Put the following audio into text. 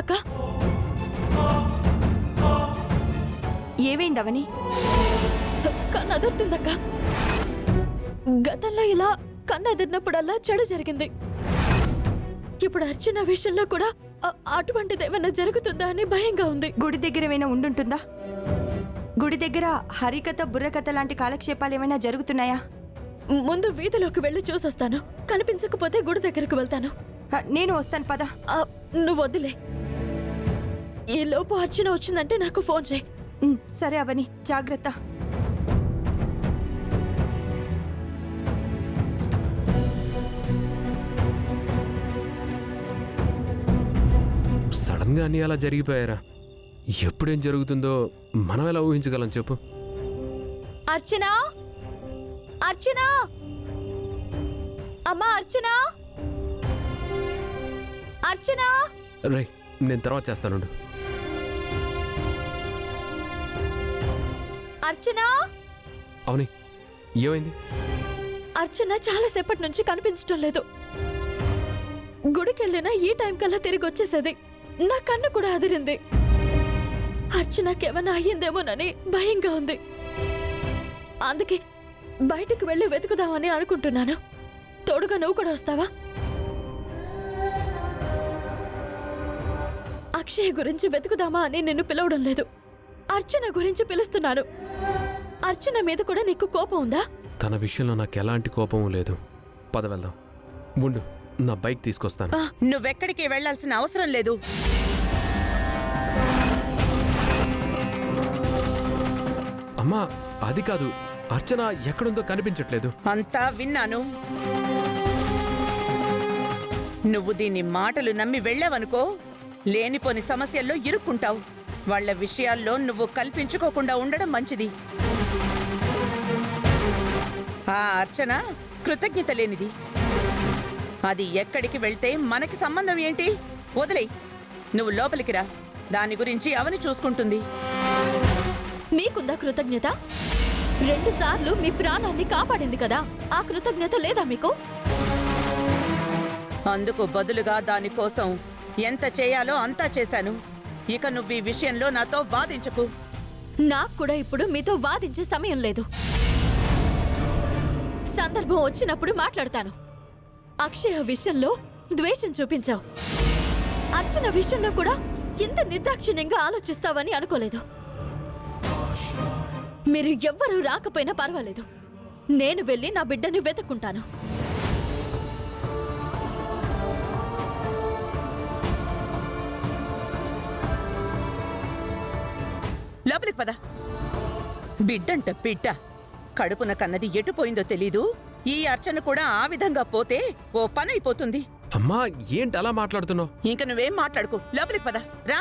అక్క? ఏమైంది అవని? కన్ను అదురుతుందక్క. గతంలో ఇలా కన్ను అదిరినప్పుడల్లా చెడు జరిగింది. ఇప్పుడు అర్చన విషయంలో కూడా అటువంటిదేమైనా జరుగుతుందా అని భయంగా ఉంది. గుడి దగ్గర ఏమైనా ఉండుంటుందా? గుడి దగ్గర హరికథ బుర్రకథ లాంటి కాలక్షేపాలు ఏమైనా జరుగుతున్నాయా? ముందు వీధిలోకి వెళ్ళి చూసొస్తాను. కనిపించకపోతే గుడి దగ్గరకు వెళ్తాను. నేను వస్తాను, పద. నువ్వు వద్దులే. ఈ లోపు అర్చన వచ్చిందంటే నాకు ఫోన్ చేయి. సరే అవని, జాగ్రత్త. సడన్ గా అన్ని అలా జరిగిపోయారా? ఎప్పుడేం జరుగుతుందో మనం ఎలా ఊహించగలం చెప్పు? అర్చన, అర్చన, అమ్మా అర్చన, అర్చన. రై, నేను తర్వాత చేస్తాను. అర్చన. అవుని, ఏమైంది? అర్చన చాలాసేపటి నుంచి కనిపించడం లేదు. గుడికెళ్ళినా ఈ టైం కల్లా తిరిగి వచ్చేసేది. నా కన్ను కూడా అదిరింది. అర్చనకేమైనా అయ్యిందేమోనని భయంగా ఉంది. అందుకే బయటికి వెళ్ళి వెతుకుదామని అనుకుంటున్నాను. తోడుగా నువ్వు కూడా వస్తావా? అక్షయ్ గురించి వెతుకుదామా అని నిన్ను పిలవడం లేదు, అర్చన గురించి పిలుస్తున్నాను. అర్చన మీద కూడా నీకు కోపం ఉందా? తన విషయంలో నాకు ఎలాంటి కోపము లేదు. పద వెళ్దాం. ఉండు, నా బైక్ తీసుకొస్తాను. నువ్వెక్కడికి వెళ్లాల్సిన అవసరం లేదు. అమ్మా, అది కాదు. అర్చన ఎక్కడుందో కనిపించట్లేదు. అంతా విన్నాను. నువ్వు దీన్ని మాటలు నమ్మి వెళ్ళావనుకో, లేనిపోని సమస్యల్లో ఇరుక్కుంటావు. వాళ్ల విషయాల్లో నువ్వు కల్పించుకోకుండా ఉండడం మంచిది. ఆ అర్చన కృతజ్ఞత లేనిది. అది ఎక్కడికి వెళ్తే మనకి సంబంధం ఏంటి? వదిలేయ్, నువ్వు లోపలికి రా. దాని గురించి అవని చూసుకుంటుంది. మీకుందా కృతజ్ఞత? 2 సార్లు మీ ప్రాణాన్ని కాపాడింది కదా, ఆ కృతజ్ఞత లేదా మీకు? అందుకు బదులుగా దానికోసం ఎంత చేయాలో అంతా చేశాను. ఇక నువ్వు ఈ విషయంలో నాతో వాదించకు. నాకు కూడా ఇప్పుడు మీతో వాదించే సమయం లేదు. సందర్భం వచ్చినప్పుడు మాట్లాడతాను. అక్షయ విషయంలో ద్వేషం చూపించావు. అర్చన విషయంలో కూడా ఇంత నిర్దాక్షిణ్యంగా ఆలోచిస్తావని అనుకోలేదు. మీరు ఎవ్వరూ రాకపోయినా పర్వాలేదు, నేను వెళ్ళి నా బిడ్డని వెతుక్కుంటాను. లోపలికి పద. బిడ్డంట బిడ్డ, కడుపున కన్నది ఎటుపోయిందో తెలీదు. ఈ అర్చన కూడా ఆ విధంగా పోతే ఓ పనైపోతుంది. అమ్మా, ఏంటి అలా మాట్లాడుతున్నావు? ఇంక నువ్వేం మాట్లాడుకో. లోపలికి పద, రా.